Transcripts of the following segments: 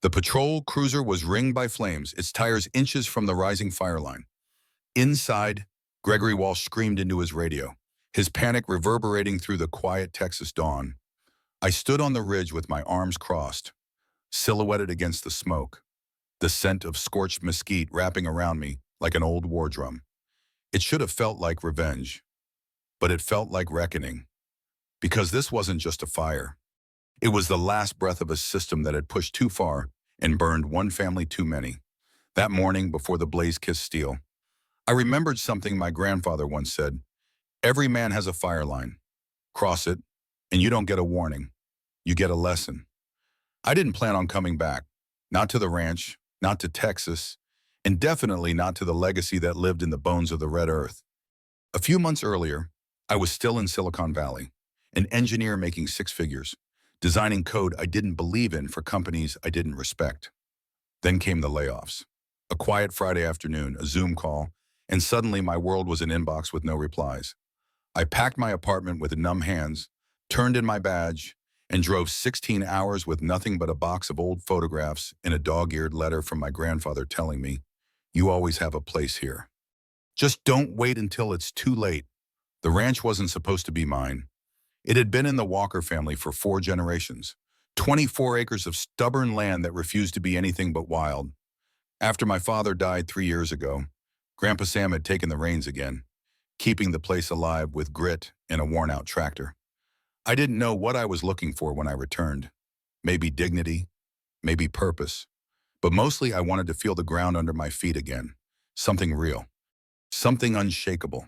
The patrol cruiser was ringed by flames, its tires inches from the rising fire line. Inside, Gregory Walsh screamed into his radio, his panic reverberating through the quiet Texas dawn. I stood on the ridge with my arms crossed, silhouetted against the smoke, the scent of scorched mesquite wrapping around me like an old war drum. It should have felt like revenge, but it felt like reckoning. Because this wasn't just a fire. It was the last breath of a system that had pushed too far and burned one family too many. That morning before the blaze kissed steel, I remembered something my grandfather once said. Every man has a fire line. Cross it, and you don't get a warning. You get a lesson. I didn't plan on coming back. Not to the ranch, not to Texas, and definitely not to the legacy that lived in the bones of the Red Earth. A few months earlier, I was still in Silicon Valley, an engineer making six figures, designing code I didn't believe in for companies I didn't respect. Then came the layoffs. A quiet Friday afternoon, a Zoom call, and suddenly my world was an inbox with no replies. I packed my apartment with numb hands, turned in my badge, and drove 16 hours with nothing but a box of old photographs and a dog-eared letter from my grandfather telling me, "You always have a place here. Just don't wait until it's too late." The ranch wasn't supposed to be mine. It had been in the Walker family for 4 generations, 24 acres of stubborn land that refused to be anything but wild. After my father died 3 years ago, Grandpa Sam had taken the reins again, keeping the place alive with grit and a worn-out tractor. I didn't know what I was looking for when I returned. Maybe dignity, maybe purpose, but mostly I wanted to feel the ground under my feet again, something real, something unshakable.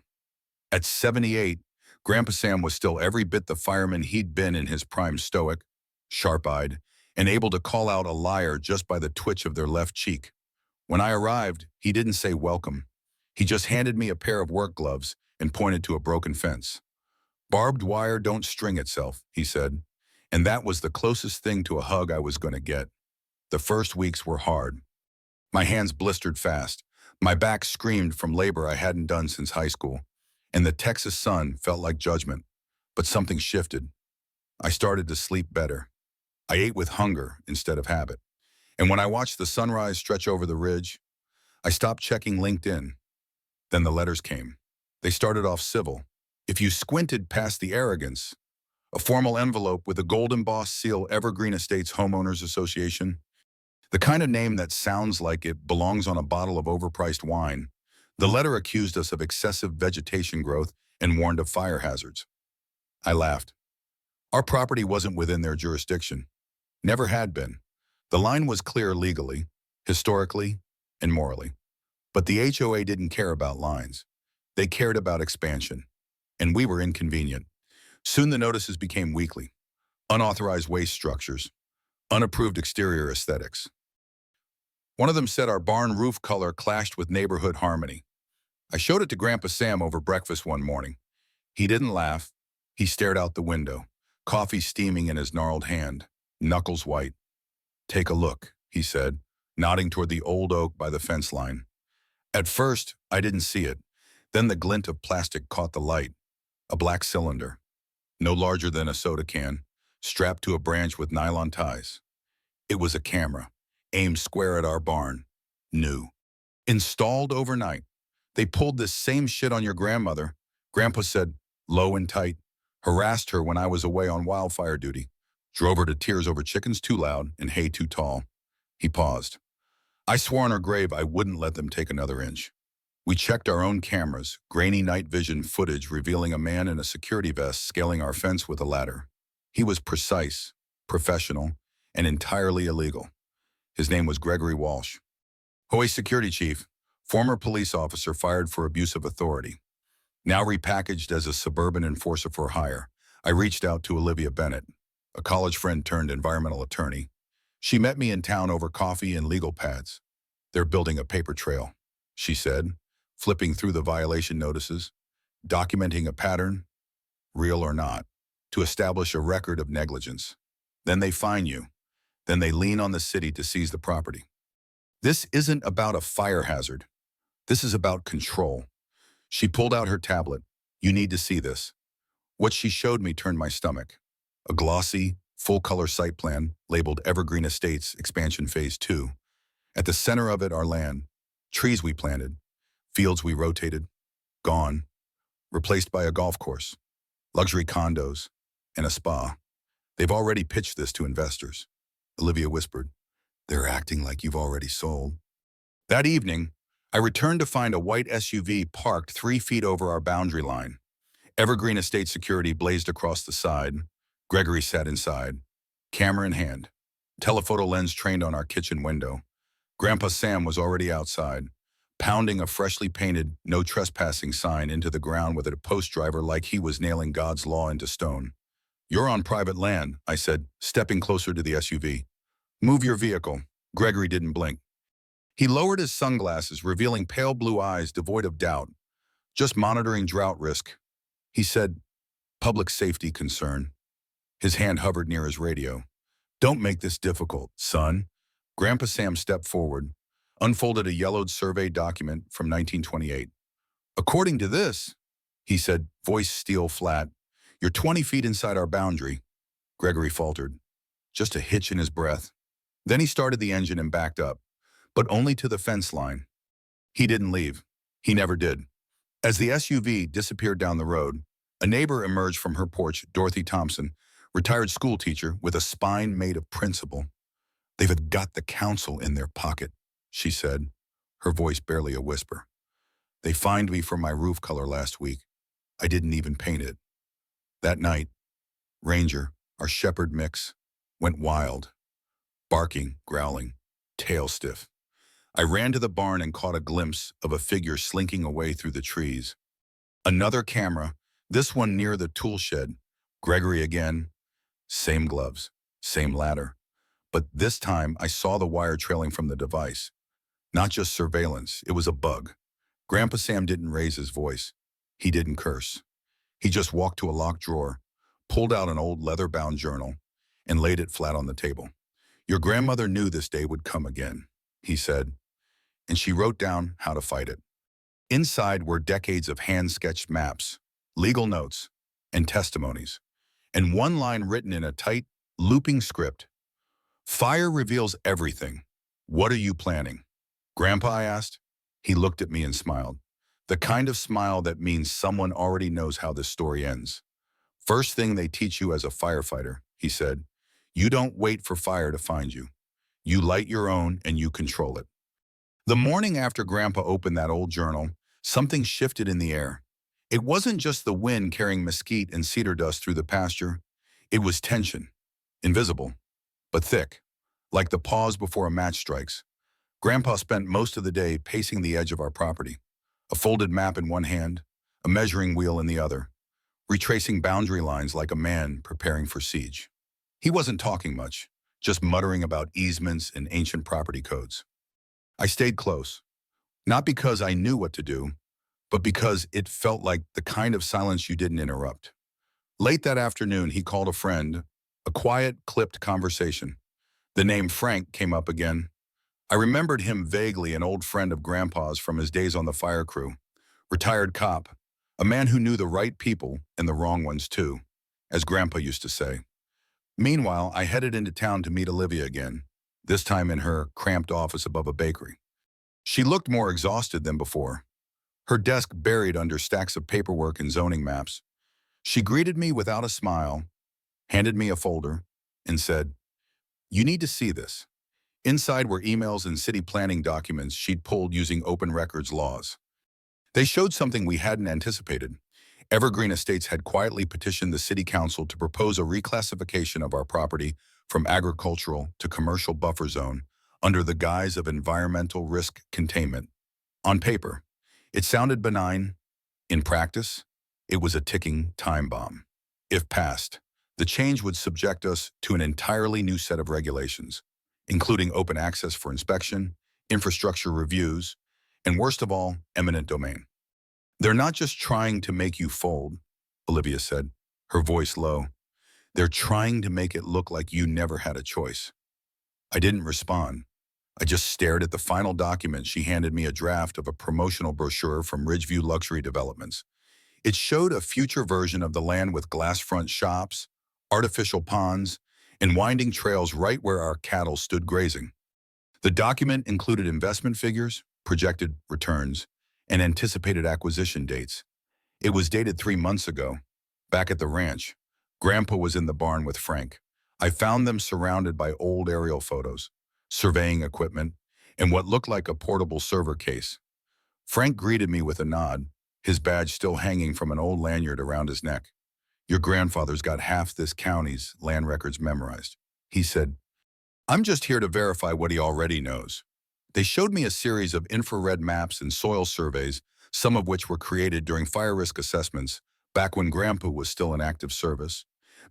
At 78, Grandpa Sam was still every bit the fireman he'd been in his prime, stoic, sharp-eyed, and able to call out a liar just by the twitch of their left cheek. When I arrived, he didn't say welcome. He just handed me a pair of work gloves and pointed to a broken fence. "Barbed wire don't string itself," he said, and that was the closest thing to a hug I was going to get. The first weeks were hard. My hands blistered fast. My back screamed from labor I hadn't done since high school, and the Texas sun felt like judgment. But something shifted. I started to sleep better. I ate with hunger instead of habit. And when I watched the sunrise stretch over the ridge, I stopped checking LinkedIn. Then the letters came. They started off civil. If you squinted past the arrogance, a formal envelope with a gold embossed seal, Evergreen Estates Homeowners Association, the kind of name that sounds like it belongs on a bottle of overpriced wine. The letter accused us of excessive vegetation growth and warned of fire hazards. I laughed. Our property wasn't within their jurisdiction. Never had been. The line was clear legally, historically, and morally. But the HOA didn't care about lines. They cared about expansion. And we were inconvenient. Soon the notices became weekly. Unauthorized waste structures. Unapproved exterior aesthetics. One of them said our barn roof color clashed with neighborhood harmony. I showed it to Grandpa Sam over breakfast one morning. He didn't laugh. He stared out the window, coffee steaming in his gnarled hand, knuckles white. "Take a look," he said, nodding toward the old oak by the fence line. At first, I didn't see it. Then the glint of plastic caught the light. A black cylinder, no larger than a soda can, strapped to a branch with nylon ties. It was a camera, aimed square at our barn. New. Installed overnight. "They pulled this same shit on your grandmother," Grandpa said, low and tight. "Harassed her when I was away on wildfire duty. Drove her to tears over chickens too loud and hay too tall." He paused. "I swore on her grave I wouldn't let them take another inch." We checked our own cameras, grainy night vision footage revealing a man in a security vest scaling our fence with a ladder. He was precise, professional, and entirely illegal. His name was Gregory Walsh. HOA security chief, former police officer fired for abuse of authority. Now repackaged as a suburban enforcer for hire, I reached out to Olivia Bennett, a college friend turned environmental attorney. She met me in town over coffee and legal pads. "They're building a paper trail," she said, flipping through the violation notices, documenting a pattern, real or not, to establish a record of negligence. Then they fine you. Then they lean on the city to seize the property. This isn't about a fire hazard. This is about control. She pulled out her tablet. "You need to see this." What she showed me turned my stomach. A glossy, full-color site plan labeled Evergreen Estates Expansion Phase 2. At the center of it are land, trees we planted, fields we rotated, gone, replaced by a golf course, luxury condos, and a spa. They've already pitched this to investors. Olivia whispered, "They're acting like you've already sold." That evening, I returned to find a white SUV parked 3 feet over our boundary line. Evergreen Estate security blazed across the side. Gregory sat inside, camera in hand, telephoto lens trained on our kitchen window. Grandpa Sam was already outside, pounding a freshly painted "no trespassing" sign into the ground with a post driver like he was nailing God's law into stone. "You're on private land," I said, stepping closer to the SUV. "Move your vehicle." Gregory didn't blink. He lowered his sunglasses, revealing pale blue eyes devoid of doubt. "Just monitoring drought risk." He said, "Public safety concern." His hand hovered near his radio. "Don't make this difficult, son." Grandpa Sam stepped forward, unfolded a yellowed survey document from 1928. "According to this," he said, voice steel flat, "you're 20 feet inside our boundary." Gregory faltered, just a hitch in his breath. Then he started the engine and backed up, but only to the fence line. He didn't leave. He never did. As the SUV disappeared down the road, a neighbor emerged from her porch, Dorothy Thompson, retired school teacher with a spine made of principle. "They've got the council in their pocket," she said, her voice barely a whisper. "They fined me for my roof color last week. I didn't even paint it." That night, Ranger, our shepherd mix, went wild, barking, growling, tail stiff. I ran to the barn and caught a glimpse of a figure slinking away through the trees. Another camera, this one near the tool shed. Gregory again. Same gloves, same ladder. But this time I saw the wire trailing from the device. Not just surveillance, it was a bug. Grandpa Sam didn't raise his voice. He didn't curse. He just walked to a locked drawer, pulled out an old leather-bound journal, and laid it flat on the table. "Your grandmother knew this day would come again," he said, and she wrote down how to fight it. Inside were decades of hand-sketched maps, legal notes, and testimonies, and one line written in a tight, looping script. "Fire reveals everything. What are you planning?" "Grandpa," I asked. He looked at me and smiled. The kind of smile that means someone already knows how this story ends. "First thing they teach you as a firefighter," he said, "you don't wait for fire to find you. You light your own and you control it." The morning after Grandpa opened that old journal, something shifted in the air. It wasn't just the wind carrying mesquite and cedar dust through the pasture. It was tension, invisible, but thick, like the pause before a match strikes. Grandpa spent most of the day pacing the edge of our property, a folded map in one hand, a measuring wheel in the other, retracing boundary lines like a man preparing for siege. He wasn't talking much, just muttering about easements and ancient property codes. I stayed close, not because I knew what to do, but because it felt like the kind of silence you didn't interrupt. Late that afternoon, he called a friend, a quiet, clipped conversation. The name Frank came up again. I remembered him vaguely, an old friend of Grandpa's from his days on the fire crew. Retired cop, a man who knew the right people and the wrong ones too, as Grandpa used to say. Meanwhile, I headed into town to meet Olivia again, this time in her cramped office above a bakery. She looked more exhausted than before, her desk buried under stacks of paperwork and zoning maps. She greeted me without a smile, handed me a folder, and said, "You need to see this." Inside were emails and city planning documents she'd pulled using open records laws. They showed something we hadn't anticipated. Evergreen Estates had quietly petitioned the city council to propose a reclassification of our property from agricultural to commercial buffer zone under the guise of environmental risk containment. On paper, it sounded benign. In practice, it was a ticking time bomb. If passed, the change would subject us to an entirely new set of regulations, including open access for inspection, infrastructure reviews, and worst of all, eminent domain. "They're not just trying to make you fold," Olivia said, her voice low. "They're trying to make it look like you never had a choice." I didn't respond. I just stared at the final document. She handed me a draft of a promotional brochure from Ridgeview Luxury Developments. It showed a future version of the land with glass front shops, artificial ponds, and winding trails right where our cattle stood grazing. The document included investment figures, projected returns, and anticipated acquisition dates. It was dated 3 months ago. Back at the ranch, Grandpa was in the barn with Frank. I found them surrounded by old aerial photos, surveying equipment, and what looked like a portable server case. Frank greeted me with a nod, his badge still hanging from an old lanyard around his neck. Your grandfather's got half this county's land records memorized. He said, I'm just here to verify what he already knows. They showed me a series of infrared maps and soil surveys, some of which were created during fire risk assessments back when Grandpa was still in active service.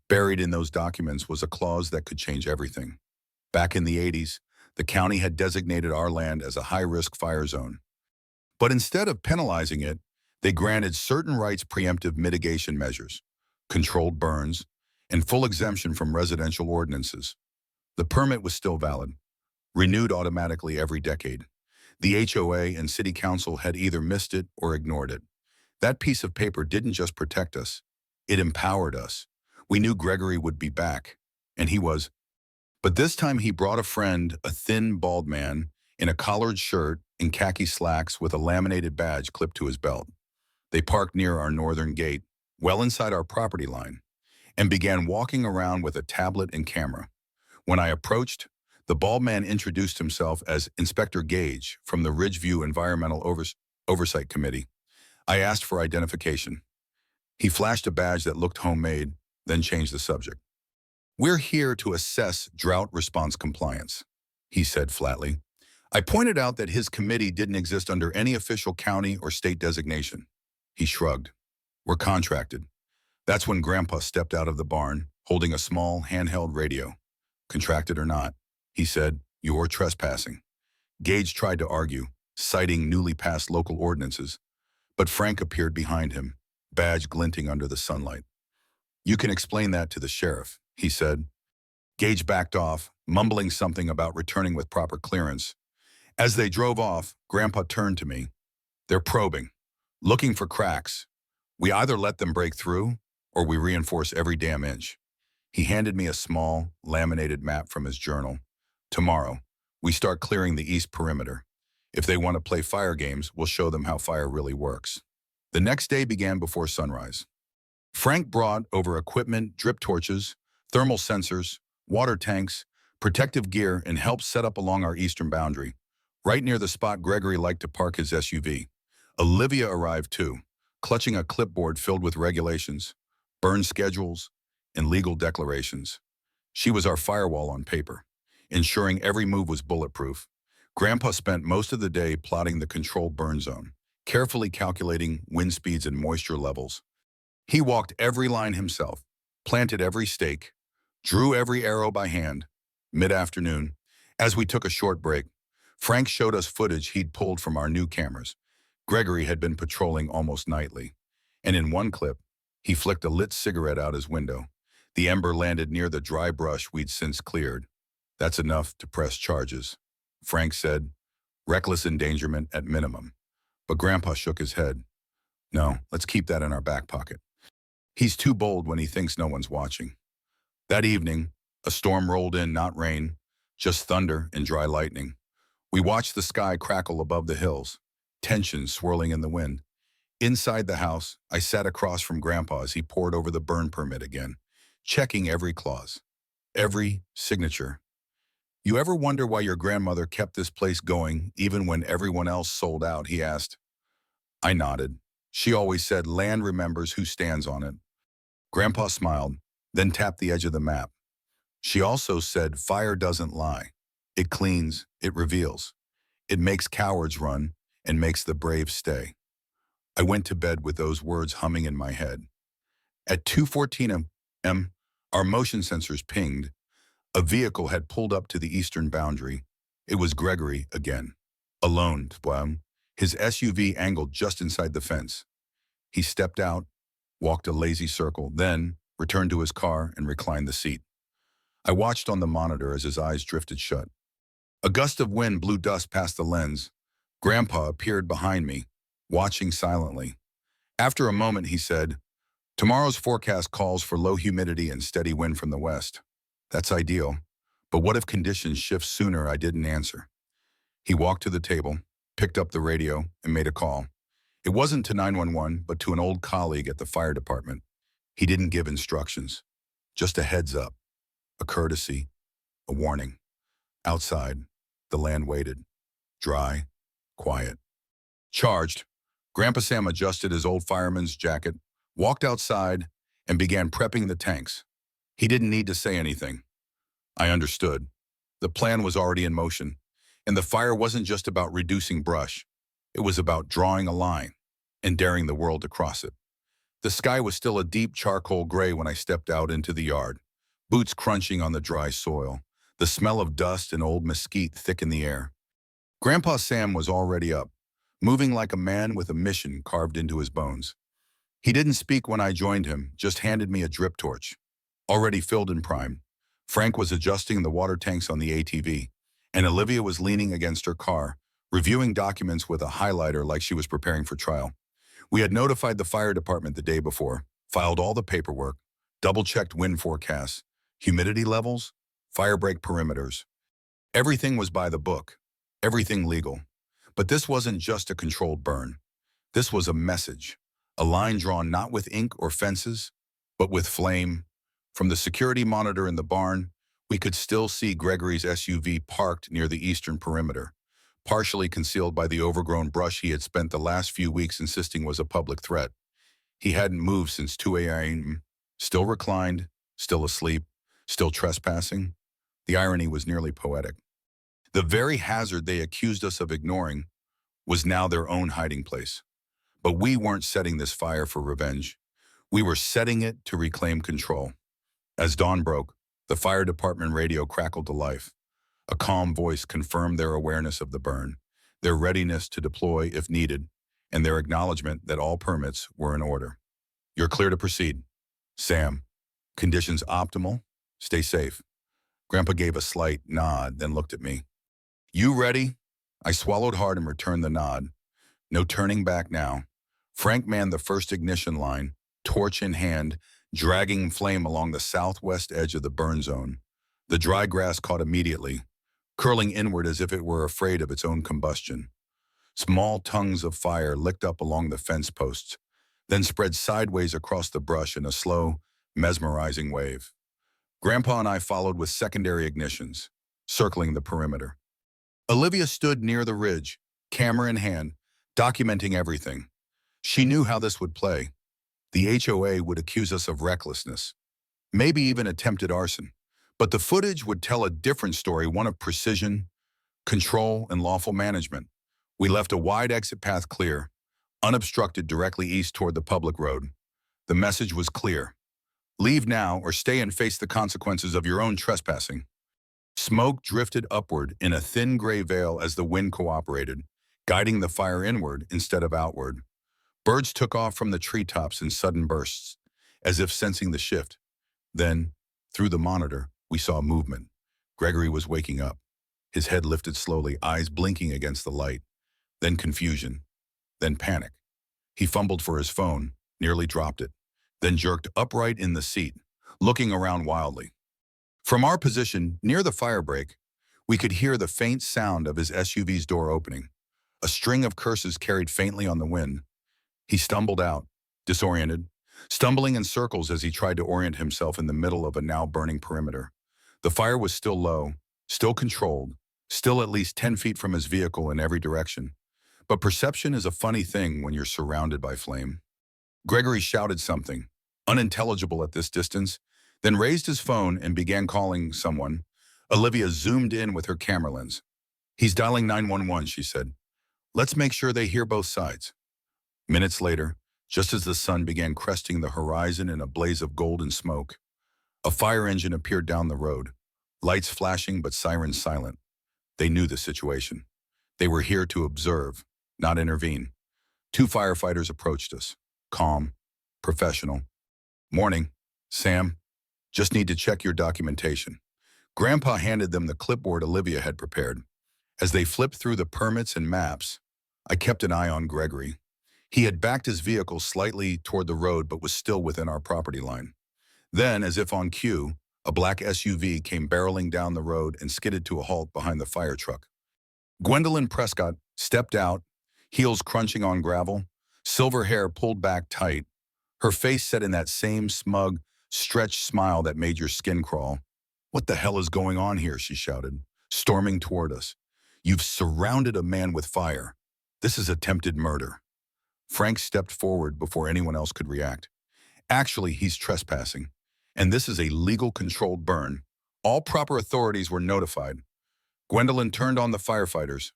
Buried in those documents was a clause that could change everything. Back in the 80s, the county had designated our land as a high-risk fire zone. But instead of penalizing it, they granted certain rights preemptive mitigation measures, controlled burns, and full exemption from residential ordinances. The permit was still valid, renewed automatically every decade. The HOA and City Council had either missed it or ignored it. That piece of paper didn't just protect us, it empowered us. We knew Gregory would be back, and he was. But this time he brought a friend, a thin, bald man, in a collared shirt and khaki slacks with a laminated badge clipped to his belt. They parked near our northern gate, well inside our property line, and began walking around with a tablet and camera. When I approached, the bald man introduced himself as Inspector Gage from the Ridgeview Environmental Oversight Committee. I asked for identification. He flashed a badge that looked homemade, then changed the subject. We're here to assess drought response compliance, he said flatly. I pointed out that his committee didn't exist under any official county or state designation. He shrugged. We're contracted. That's when Grandpa stepped out of the barn, holding a small, handheld radio. Contracted or not, he said, you're trespassing. Gage tried to argue, citing newly passed local ordinances, but Frank appeared behind him, badge glinting under the sunlight. You can explain that to the sheriff, he said. Gage backed off, mumbling something about returning with proper clearance. As they drove off, Grandpa turned to me. They're probing, looking for cracks. We either let them break through, or we reinforce every damn inch. He handed me a small, laminated map from his journal. Tomorrow, we start clearing the east perimeter. If they want to play fire games, we'll show them how fire really works. The next day began before sunrise. Frank brought over equipment, drip torches, thermal sensors, water tanks, protective gear, and helped set up along our eastern boundary, right near the spot Gregory liked to park his SUV. Olivia arrived too, clutching a clipboard filled with regulations, burn schedules, and legal declarations. She was our firewall on paper, ensuring every move was bulletproof. Grandpa spent most of the day plotting the controlled burn zone, carefully calculating wind speeds and moisture levels. He walked every line himself, planted every stake, drew every arrow by hand. Mid-afternoon, as we took a short break, Frank showed us footage he'd pulled from our new cameras. Gregory had been patrolling almost nightly, and in one clip, he flicked a lit cigarette out his window. The ember landed near the dry brush we'd since cleared. That's enough to press charges, Frank said. Reckless endangerment at minimum. But Grandpa shook his head. No, let's keep that in our back pocket. He's too bold when he thinks no one's watching. That evening, a storm rolled in, not rain, just thunder and dry lightning. We watched the sky crackle above the hills, tension swirling in the wind. Inside the house, I sat across from Grandpa as he pored over the burn permit again, checking every clause, every signature. You ever wonder why your grandmother kept this place going even when everyone else sold out, he asked. I nodded. She always said land remembers who stands on it. Grandpa smiled, then tapped the edge of the map. She also said fire doesn't lie. It cleans, it reveals. It makes cowards run and makes the brave stay. I went to bed with those words humming in my head. At 2:14 a.m., our motion sensors pinged. A vehicle had pulled up to the eastern boundary. It was Gregory again. Alone, his SUV angled just inside the fence. He stepped out, walked a lazy circle, then returned to his car and reclined the seat. I watched on the monitor as his eyes drifted shut. A gust of wind blew dust past the lens. Grandpa appeared behind me, watching silently. After a moment, he said, Tomorrow's forecast calls for low humidity and steady wind from the west. That's ideal. But what if conditions shift sooner? I didn't answer. He walked to the table, picked up the radio, and made a call. It wasn't to 911, but to an old colleague at the fire department. He didn't give instructions, just a heads up, a courtesy, a warning. Outside, the land waited, dry, quiet. Charged, Grandpa Sam adjusted his old fireman's jacket, walked outside, and began prepping the tanks. He didn't need to say anything. I understood. The plan was already in motion, and the fire wasn't just about reducing brush. It was about drawing a line and daring the world to cross it. The sky was still a deep charcoal gray when I stepped out into the yard, boots crunching on the dry soil. The smell of dust and old mesquite thick in the air. Grandpa Sam was already up, moving like a man with a mission carved into his bones. He didn't speak when I joined him, just handed me a drip torch, already filled and primed. Frank was adjusting the water tanks on the ATV, and Olivia was leaning against her car, reviewing documents with a highlighter like she was preparing for trial. We had notified the fire department the day before, filed all the paperwork, double-checked wind forecasts, humidity levels, fire break perimeters. Everything was by the book, everything legal. But this wasn't just a controlled burn. This was a message, a line drawn not with ink or fences, but with flame. From the security monitor in the barn, we could still see Gregory's SUV parked near the eastern perimeter, partially concealed by the overgrown brush he had spent the last few weeks insisting was a public threat. He hadn't moved since 2 a.m., still reclined, still asleep, still trespassing. The irony was nearly poetic. The very hazard they accused us of ignoring was now their own hiding place. But we weren't setting this fire for revenge. We were setting it to reclaim control. As dawn broke, the fire department radio crackled to life. A calm voice confirmed their awareness of the burn, their readiness to deploy if needed, and their acknowledgement that all permits were in order. You're clear to proceed. Sam, conditions optimal, stay safe. Grandpa gave a slight nod, then looked at me. You ready? I swallowed hard and returned the nod. No turning back now. Frank manned the first ignition line, torch in hand, dragging flame along the southwest edge of the burn zone. The dry grass caught immediately, curling inward as if it were afraid of its own combustion. Small tongues of fire licked up along the fence posts, then spread sideways across the brush in a slow, mesmerizing wave. Grandpa and I followed with secondary ignitions, circling the perimeter. Olivia stood near the ridge, camera in hand, documenting everything. She knew how this would play. The HOA would accuse us of recklessness, maybe even attempted arson. But the footage would tell a different story, one of precision, control, and lawful management. We left a wide exit path clear, unobstructed directly east toward the public road. The message was clear. Leave now or stay and face the consequences of your own trespassing. Smoke drifted upward in a thin gray veil as the wind cooperated, guiding the fire inward instead of outward. Birds took off from the treetops in sudden bursts, as if sensing the shift. Then, through the monitor, we saw movement. Gregory was waking up, his head lifted slowly, eyes blinking against the light. Then confusion, then panic. He fumbled for his phone, nearly dropped it, then jerked upright in the seat, looking around wildly. From our position, near the fire break, we could hear the faint sound of his SUV's door opening. A string of curses carried faintly on the wind. He stumbled out, disoriented, stumbling in circles as he tried to orient himself in the middle of a now burning perimeter. The fire was still low, still controlled, still at least 10 feet from his vehicle in every direction. But perception is a funny thing when you're surrounded by flame. Gregory shouted something, unintelligible at this distance, then raised his phone and began calling someone. Olivia zoomed in with her camera lens. He's dialing 911, she said. Let's make sure they hear both sides. Minutes later, just as the sun began cresting the horizon in a blaze of golden smoke, a fire engine appeared down the road, lights flashing but sirens silent. They knew the situation. They were here to observe, not intervene. 2 firefighters approached us, calm, professional. Morning, Sam. Just need to check your documentation. Grandpa handed them the clipboard Olivia had prepared. As they flipped through the permits and maps, I kept an eye on Gregory. He had backed his vehicle slightly toward the road but was still within our property line. Then, as if on cue, A black SUV came barreling down the road and skidded to a halt behind the fire truck. Gwendolyn Prescott stepped out, heels crunching on gravel, silver hair pulled back tight, her face set in that same smug, stretched smile that made your skin crawl. "What the hell is going on here?" she shouted, storming toward us. "You've surrounded a man with fire. This is attempted murder." Frank stepped forward before anyone else could react. "Actually, he's trespassing, and this is a legal controlled burn. All proper authorities were notified." Gwendolyn turned on the firefighters.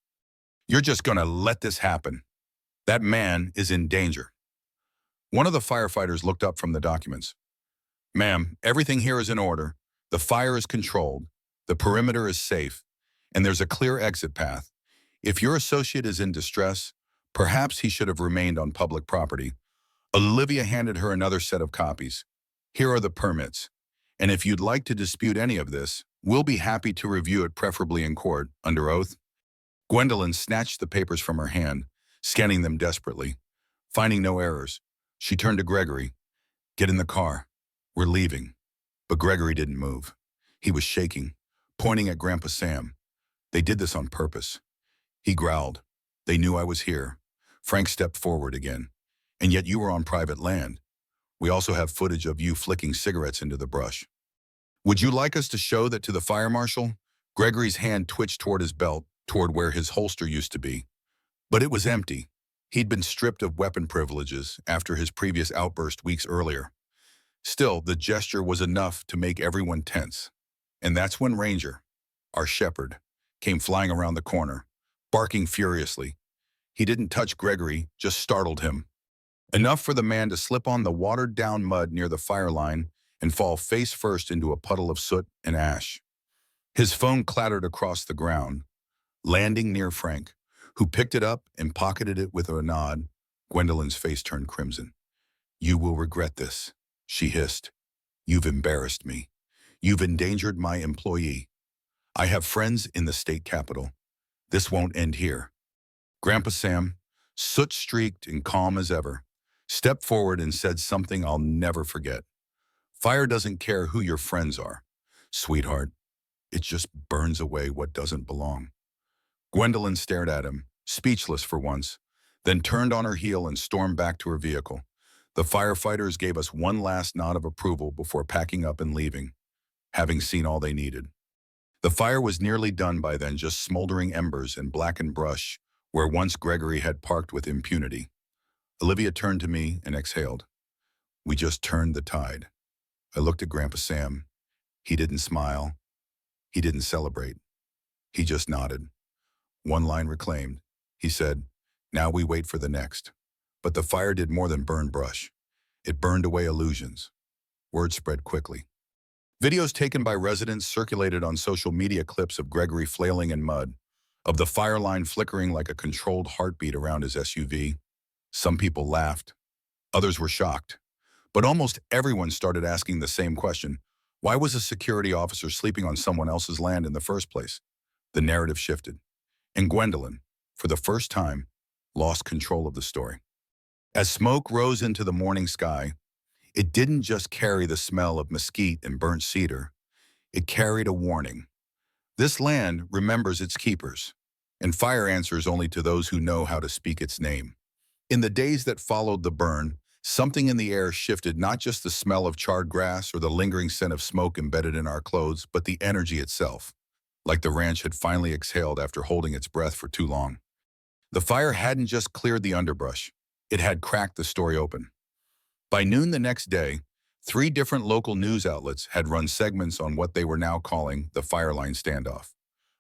"You're just gonna let this happen. That man is in danger." One of the firefighters looked up from the documents. "Ma'am, everything here is in order. The fire is controlled, the perimeter is safe, and there's a clear exit path. If your associate is in distress, perhaps he should have remained on public property." Olivia handed her another set of copies. "Here are the permits, and if you'd like to dispute any of this, we'll be happy to review it, preferably in court, under oath." Gwendolyn snatched the papers from her hand, scanning them desperately. Finding no errors, she turned to Gregory. "Get in the car. We're leaving." But Gregory didn't move. He was shaking, pointing at Grandpa Sam. "They did this on purpose." He growled. "They knew I was here." Frank stepped forward again. "And yet you were on private land. We also have footage of you flicking cigarettes into the brush. Would you like us to show that to the fire marshal?" Gregory's hand twitched toward his belt, toward where his holster used to be. But it was empty. He'd been stripped of weapon privileges after his previous outburst weeks earlier. Still, the gesture was enough to make everyone tense. And that's when Ranger, our shepherd, came flying around the corner, barking furiously. He didn't touch Gregory, just startled him. Enough for the man to slip on the watered-down mud near the fire line and fall face first into a puddle of soot and ash. His phone clattered across the ground, landing near Frank, who picked it up and pocketed it with a nod. Gwendolyn's face turned crimson. "You will regret this," she hissed. "You've embarrassed me. You've endangered my employee. I have friends in the state capitol. This won't end here." Grandpa Sam, soot-streaked and calm as ever, stepped forward and said something I'll never forget. "Fire doesn't care who your friends are, sweetheart. It just burns away what doesn't belong." Gwendolyn stared at him, speechless for once, then turned on her heel and stormed back to her vehicle. The firefighters gave us one last nod of approval before packing up and leaving, having seen all they needed. The fire was nearly done by then, just smoldering embers and blackened brush where once Gregory had parked with impunity. Olivia turned to me and exhaled. "We just turned the tide." I looked at Grandpa Sam. He didn't smile. He didn't celebrate. He just nodded. "One line reclaimed," he said. "Now we wait for the next." But the fire did more than burn brush. It burned away illusions. Word spread quickly. Videos taken by residents circulated on social media, clips of Gregory flailing in mud, of the fire line flickering like a controlled heartbeat around his SUV. Some people laughed. Others were shocked. But almost everyone started asking the same question: why was a security officer sleeping on someone else's land in the first place? The narrative shifted. And Gwendolyn, for the first time, lost control of the story. As smoke rose into the morning sky, it didn't just carry the smell of mesquite and burnt cedar. It carried a warning. This land remembers its keepers, and fire answers only to those who know how to speak its name. In the days that followed the burn, something in the air shifted, not just the smell of charred grass or the lingering scent of smoke embedded in our clothes, but the energy itself, like the ranch had finally exhaled after holding its breath for too long. The fire hadn't just cleared the underbrush. It had cracked the story open. By noon the next day, 3 different local news outlets had run segments on what they were now calling the Fireline Standoff.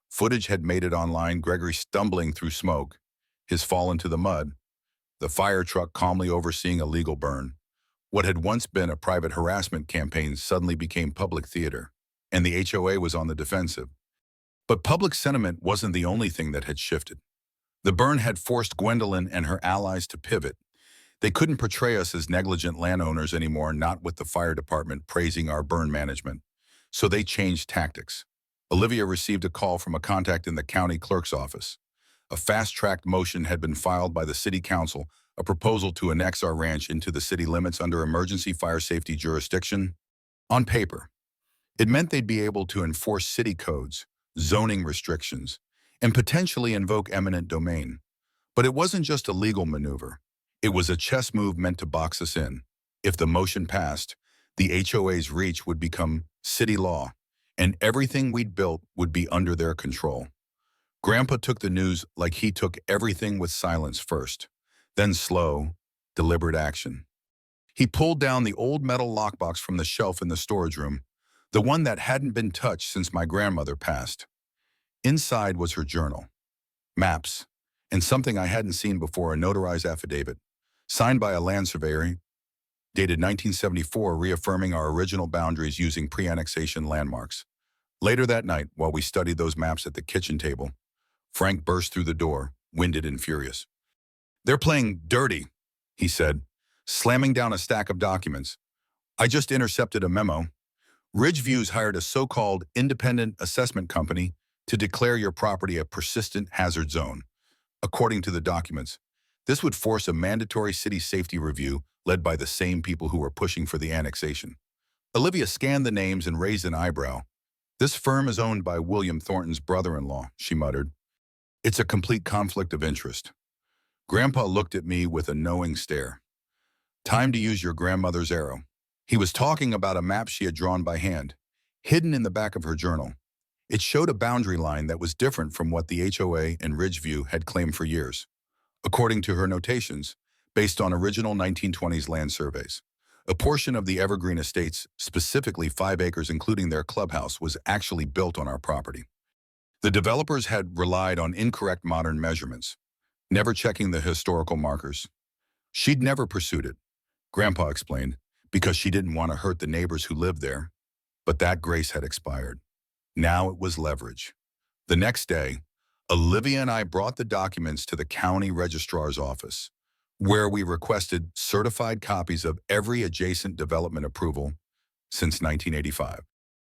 Footage had made it online: Gregory stumbling through smoke, his fall into the mud, the fire truck calmly overseeing a legal burn. What had once been a private harassment campaign suddenly became public theater, and the HOA was on the defensive. But public sentiment wasn't the only thing that had shifted. The burn had forced Gwendolyn and her allies to pivot. They couldn't portray us as negligent landowners anymore, not with the fire department praising our burn management. So they changed tactics. Olivia received a call from a contact in the county clerk's office. A fast-tracked motion had been filed by the city council, a proposal to annex our ranch into the city limits under emergency fire safety jurisdiction. On paper, It meant they'd be able to enforce city codes, zoning restrictions, and potentially invoke eminent domain. But it wasn't just a legal maneuver. It was a chess move meant to box us in. If the motion passed, the HOA's reach would become city law, and everything we'd built would be under their control. Grandpa took the news like he took everything with silence first, then slow, deliberate action. He pulled down the old metal lockbox from the shelf in the storage room, the one that hadn't been touched since my grandmother passed. Inside was her journal, maps, and something I hadn't seen before, a notarized affidavit, signed by a land surveyor, dated 1974, reaffirming our original boundaries using pre-annexation landmarks. Later that night, while we studied those maps at the kitchen table, Frank burst through the door, winded and furious. "They're playing dirty," he said, slamming down a stack of documents. "I just intercepted a memo. Ridgeviews hired a so-called independent assessment company to declare your property a persistent hazard zone. According to the documents, this would force a mandatory city safety review led by the same people who were pushing for the annexation." Olivia scanned the names and raised an eyebrow. "This firm is owned by William Thornton's brother-in-law," she muttered. "It's a complete conflict of interest." Grandpa looked at me with a knowing stare. "Time to use your grandmother's arrow." He was talking about a map she had drawn by hand, hidden in the back of her journal. It showed a boundary line that was different from what the HOA and Ridgeview had claimed for years. According to her notations, based on original 1920s land surveys, a portion of the Evergreen Estates, specifically 5 acres including their clubhouse, was actually built on our property. The developers had relied on incorrect modern measurements, never checking the historical markers. She'd never pursued it, Grandpa explained, because she didn't want to hurt the neighbors who lived there. But that grace had expired. Now it was leverage. The next day, Olivia and I brought the documents to the county registrar's office, where we requested certified copies of every adjacent development approval since 1985.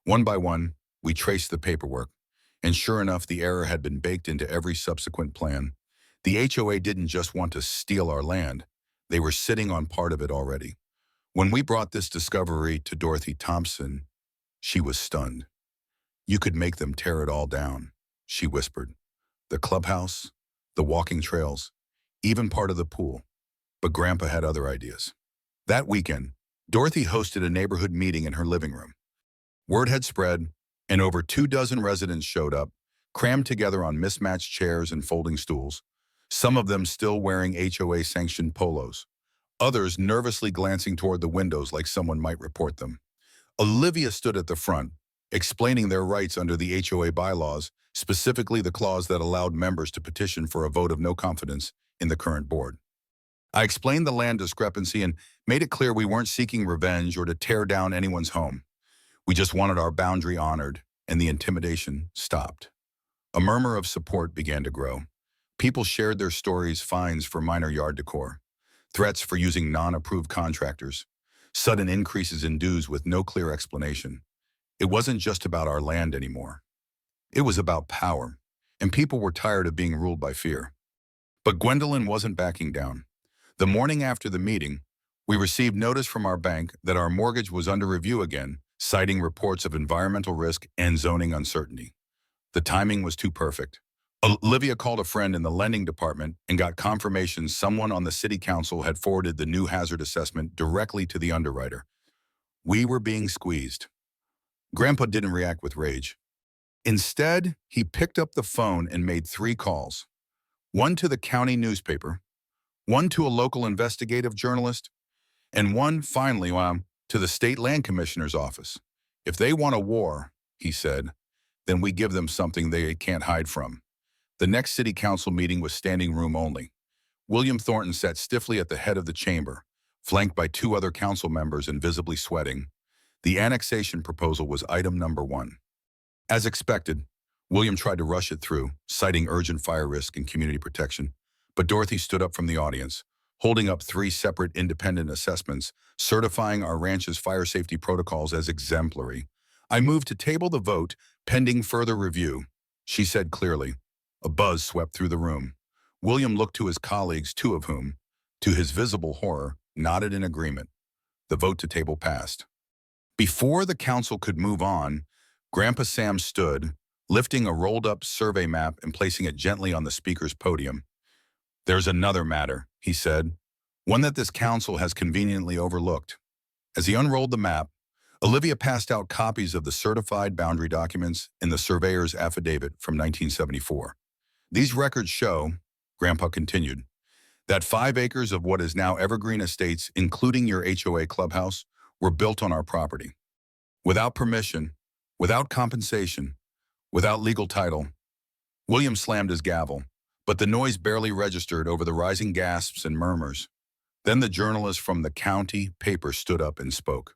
One by one, we traced the paperwork, and sure enough, the error had been baked into every subsequent plan. The HOA didn't just want to steal our land, they were sitting on part of it already. When we brought this discovery to Dorothy Thompson, she was stunned. "You could make them tear it all down," she whispered. "The clubhouse, the walking trails, even part of the pool." But Grandpa had other ideas. That weekend, Dorothy hosted a neighborhood meeting in her living room. Word had spread, and over 24 residents showed up, crammed together on mismatched chairs and folding stools, some of them still wearing HOA-sanctioned polos, others nervously glancing toward the windows like someone might report them. Olivia stood at the front, explaining their rights under the HOA bylaws, specifically the clause that allowed members to petition for a vote of no confidence in the current board. I explained the land discrepancy and made it clear we weren't seeking revenge or to tear down anyone's home. We just wanted our boundary honored, and the intimidation stopped. A murmur of support began to grow. People shared their stories, fines for minor yard decor, threats for using non-approved contractors, sudden increases in dues with no clear explanation. It wasn't just about our land anymore. It was about power, and people were tired of being ruled by fear. But Gwendolyn wasn't backing down. The morning after the meeting, we received notice from our bank that our mortgage was under review again, citing reports of environmental risk and zoning uncertainty. The timing was too perfect. Olivia called a friend in the lending department and got confirmation someone on the city council had forwarded the new hazard assessment directly to the underwriter. We were being squeezed. Grandpa didn't react with rage. Instead, he picked up the phone and made 3 calls. One to the county newspaper, one to a local investigative journalist, and one, finally, to the state land commissioner's office. "If they want a war," he said, "then we give them something they can't hide from." The next city council meeting was standing room only. William Thornton sat stiffly at the head of the chamber, flanked by 2 other council members and visibly sweating. The annexation proposal was item number 1. As expected, William tried to rush it through, citing urgent fire risk and community protection. But Dorothy stood up from the audience, holding up 3 separate independent assessments, certifying our ranch's fire safety protocols as exemplary. "I move to table the vote, pending further review," she said clearly. A buzz swept through the room. William looked to his colleagues, 2 of whom, to his visible horror, nodded in agreement. The vote to table passed. Before the council could move on, Grandpa Sam stood, lifting a rolled-up survey map and placing it gently on the speaker's podium. "There's another matter," he said, "one that this council has conveniently overlooked." As he unrolled the map, Olivia passed out copies of the certified boundary documents in the surveyor's affidavit from 1974. "These records show," Grandpa continued, "that 5 acres of what is now Evergreen Estates, including your HOA clubhouse, were built on our property. Without permission, without compensation, without legal title." William slammed his gavel, but the noise barely registered over the rising gasps and murmurs. Then the journalist from the county paper stood up and spoke.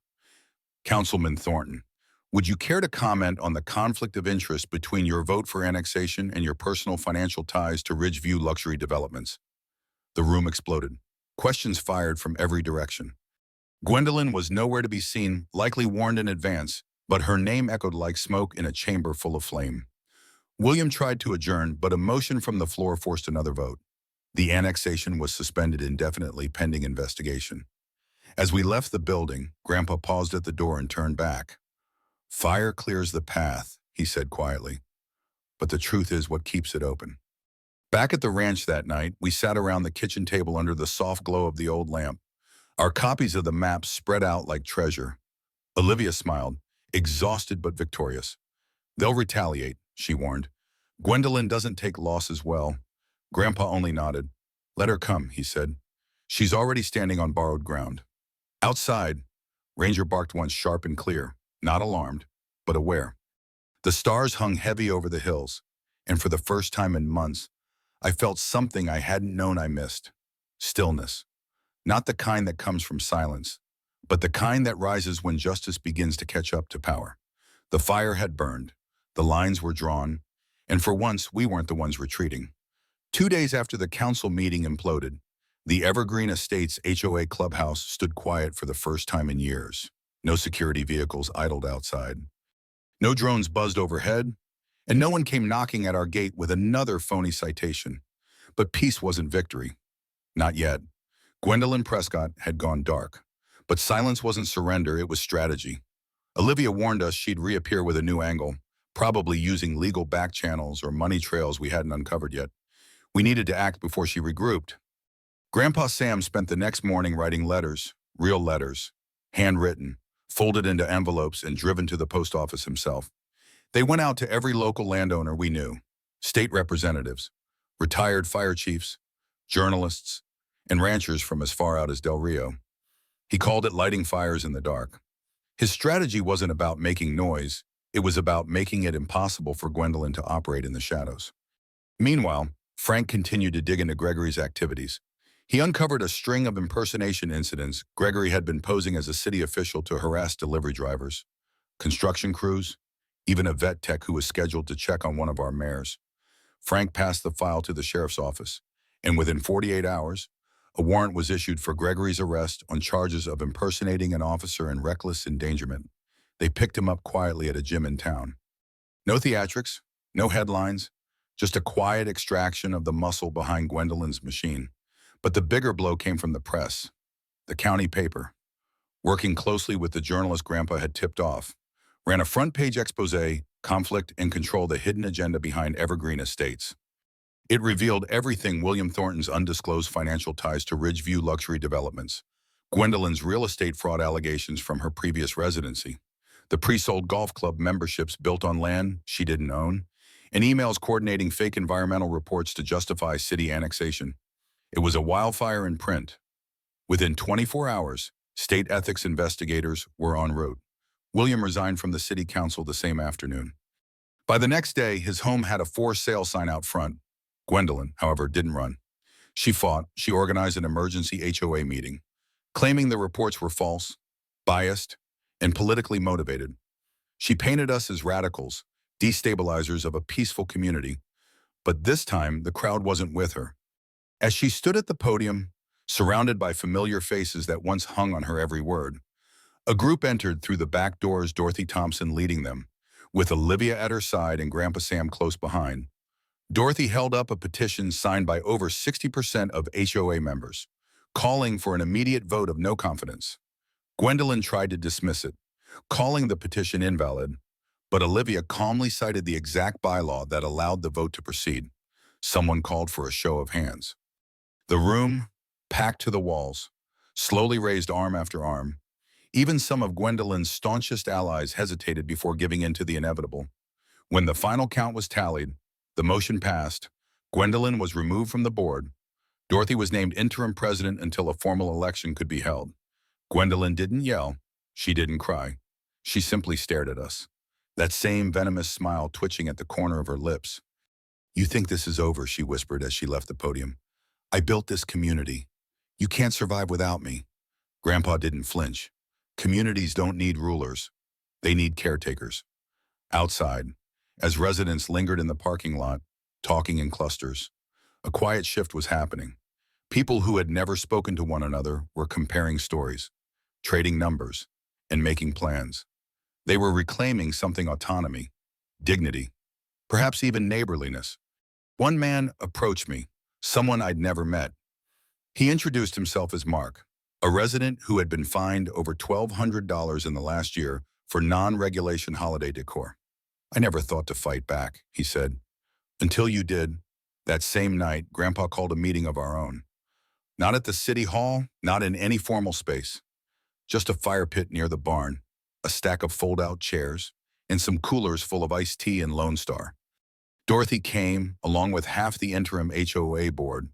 "Councilman Thornton, would you care to comment on the conflict of interest between your vote for annexation and your personal financial ties to Ridgeview Luxury Developments?" The room exploded. Questions fired from every direction. Gwendolyn was nowhere to be seen, likely warned in advance, but her name echoed like smoke in a chamber full of flame. William tried to adjourn, but a motion from the floor forced another vote. The annexation was suspended indefinitely pending investigation. As we left the building, Grandpa paused at the door and turned back. "Fire clears the path," he said quietly, "but the truth is what keeps it open." Back at the ranch that night, we sat around the kitchen table under the soft glow of the old lamp, our copies of the maps spread out like treasure. Olivia smiled, exhausted but victorious. "They'll retaliate," she warned. "Gwendolyn doesn't take losses well." Grandpa only nodded. "Let her come," he said. "She's already standing on borrowed ground." Outside, Ranger barked once sharp and clear, not alarmed, but aware. The stars hung heavy over the hills, and for the first time in months, I felt something I hadn't known I missed. Stillness. Not the kind that comes from silence, but the kind that rises when justice begins to catch up to power. The fire had burned, the lines were drawn, and for once we weren't the ones retreating. 2 days after the council meeting imploded, the Evergreen Estates HOA clubhouse stood quiet for the first time in years. No security vehicles idled outside. No drones buzzed overhead, and no one came knocking at our gate with another phony citation. But peace wasn't victory. Not yet. Gwendolyn Prescott had gone dark. But silence wasn't surrender, it was strategy. Olivia warned us she'd reappear with a new angle, probably using legal back channels or money trails we hadn't uncovered yet. We needed to act before she regrouped. Grandpa Sam spent the next morning writing letters, real letters, handwritten, folded into envelopes and driven to the post office himself. They went out to every local landowner we knew, state representatives, retired fire chiefs, journalists, and ranchers from as far out as Del Rio. He called it lighting fires in the dark. His strategy wasn't about making noise, it was about making it impossible for Gwendolyn to operate in the shadows. Meanwhile, Frank continued to dig into Gregory's activities. He uncovered a string of impersonation incidents. Gregory had been posing as a city official to harass delivery drivers, construction crews, even a vet tech who was scheduled to check on one of our mares. Frank passed the file to the sheriff's office, and within 48 hours, a warrant was issued for Gregory's arrest on charges of impersonating an officer and reckless endangerment. They picked him up quietly at a gym in town. No theatrics, no headlines, just a quiet extraction of the muscle behind Gwendolyn's machine. But the bigger blow came from the press, the county paper. Working closely with the journalist Grandpa had tipped off, ran a front-page expose, Conflict and Control, the hidden agenda behind Evergreen Estates. It revealed everything: William Thornton's undisclosed financial ties to Ridgeview Luxury Developments, Gwendolyn's real estate fraud allegations from her previous residency, the pre-sold golf club memberships built on land she didn't own, and emails coordinating fake environmental reports to justify city annexation. It was a wildfire in print. Within 24 hours, state ethics investigators were en route. William resigned from the city council the same afternoon. By the next day, his home had a for sale sign out front. Gwendolyn, however, didn't run. She fought. She organized an emergency HOA meeting, claiming the reports were false, biased, and politically motivated. She painted us as radicals, destabilizers of a peaceful community. But this time, the crowd wasn't with her. As she stood at the podium, surrounded by familiar faces that once hung on her every word, a group entered through the back doors, Dorothy Thompson leading them, with Olivia at her side and Grandpa Sam close behind. Dorothy held up a petition signed by over 60% of HOA members, calling for an immediate vote of no confidence. Gwendolyn tried to dismiss it, calling the petition invalid, but Olivia calmly cited the exact bylaw that allowed the vote to proceed. Someone called for a show of hands. The room, packed to the walls, slowly raised arm after arm. Even some of Gwendolyn's staunchest allies hesitated before giving in to the inevitable. When the final count was tallied, the motion passed. Gwendolyn was removed from the board. Dorothy was named interim president until a formal election could be held. Gwendolyn didn't yell. She didn't cry. She simply stared at us, that same venomous smile twitching at the corner of her lips. "You think this is over," she whispered as she left the podium. "I built this community. You can't survive without me." Grandpa didn't flinch. Communities don't need rulers. They need caretakers. Outside, as residents lingered in the parking lot, talking in clusters, a quiet shift was happening. People who had never spoken to one another were comparing stories, trading numbers, and making plans. They were reclaiming something: autonomy, dignity, perhaps even neighborliness. One man approached me, someone I'd never met. He introduced himself as Mark, a resident who had been fined over $1,200 in the last year for non-regulation holiday decor. "I never thought to fight back," he said. "Until you did." That same night, Grandpa called a meeting of our own. Not at the city hall, not in any formal space. Just a fire pit near the barn, a stack of fold-out chairs, and some coolers full of iced tea and Lone Star. Dorothy came, along with half the interim HOA board.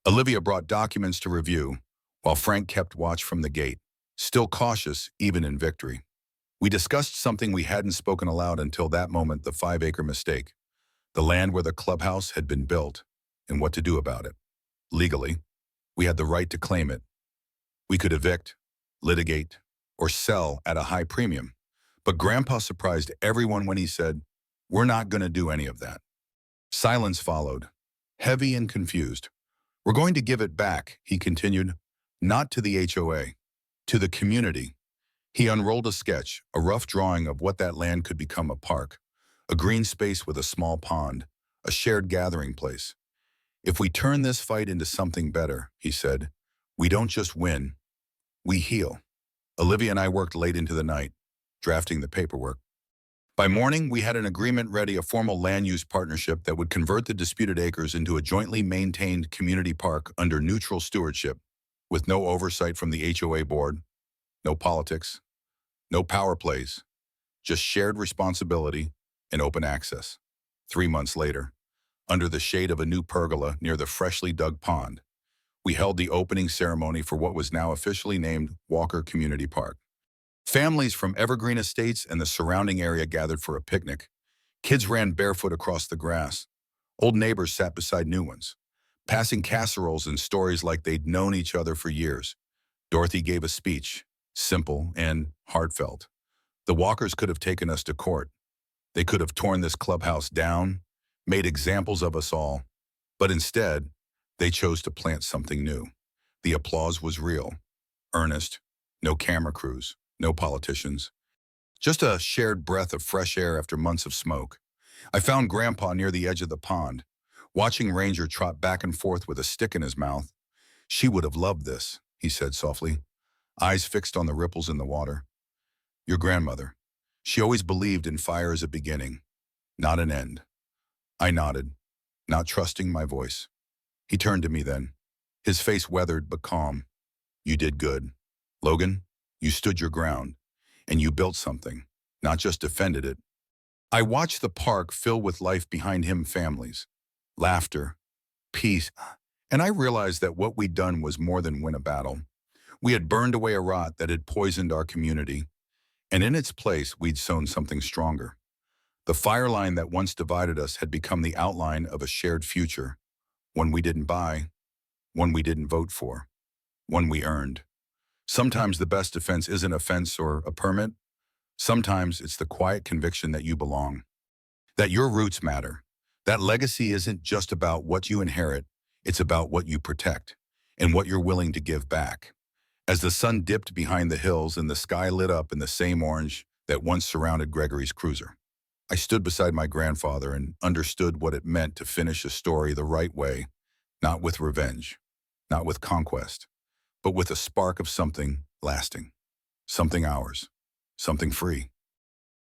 Olivia brought documents to review, while Frank kept watch from the gate, still cautious even in victory. We discussed something we hadn't spoken aloud until that moment: the 5-acre mistake, the land where the clubhouse had been built, and what to do about it. Legally, we had the right to claim it. We could evict, litigate, or sell at a high premium. But Grandpa surprised everyone when he said, "We're not going to do any of that." Silence followed, heavy and confused. "We're going to give it back," he continued, "not to the HOA, to the community." He unrolled a sketch, a rough drawing of what that land could become: a park, a green space with a small pond, a shared gathering place. "If we turn this fight into something better," he said, "we don't just win, we heal." Olivia and I worked late into the night, drafting the paperwork. By morning, we had an agreement ready: a formal land use partnership that would convert the disputed acres into a jointly maintained community park under neutral stewardship, with no oversight from the HOA board, no politics, no power plays, just shared responsibility and open access. 3 months later, under the shade of a new pergola near the freshly dug pond, we held the opening ceremony for what was now officially named Walker Community Park. Families from Evergreen Estates and the surrounding area gathered for a picnic. Kids ran barefoot across the grass. Old neighbors sat beside new ones, passing casseroles and stories like they'd known each other for years. Dorothy gave a speech, simple and heartfelt. The Walkers could have taken us to court. They could have torn this clubhouse down, made examples of us all. But instead, they chose to plant something new. The applause was real, earnest, no camera crews, no politicians. Just a shared breath of fresh air after months of smoke. I found Grandpa near the edge of the pond, watching Ranger trot back and forth with a stick in his mouth. "She would have loved this," he said softly, eyes fixed on the ripples in the water. "Your grandmother. She always believed in fire as a beginning, not an end." I nodded, not trusting my voice. He turned to me then, his face weathered but calm. "You did good. Logan, you stood your ground, and you built something, not just defended it." I watched the park fill with life behind him: families, laughter, peace, and I realized that what we'd done was more than win a battle. We had burned away a rot that had poisoned our community, and in its place we'd sown something stronger. The fire line that once divided us had become the outline of a shared future, one we didn't buy, one we didn't vote for, one we earned. Sometimes the best defense isn't a fence or a permit. Sometimes it's the quiet conviction that you belong, that your roots matter. That legacy isn't just about what you inherit, it's about what you protect and what you're willing to give back. As the sun dipped behind the hills and the sky lit up in the same orange that once surrounded Gregory's cruiser, I stood beside my grandfather and understood what it meant to finish a story the right way, not with revenge, not with conquest, but with a spark of something lasting, something ours, something free.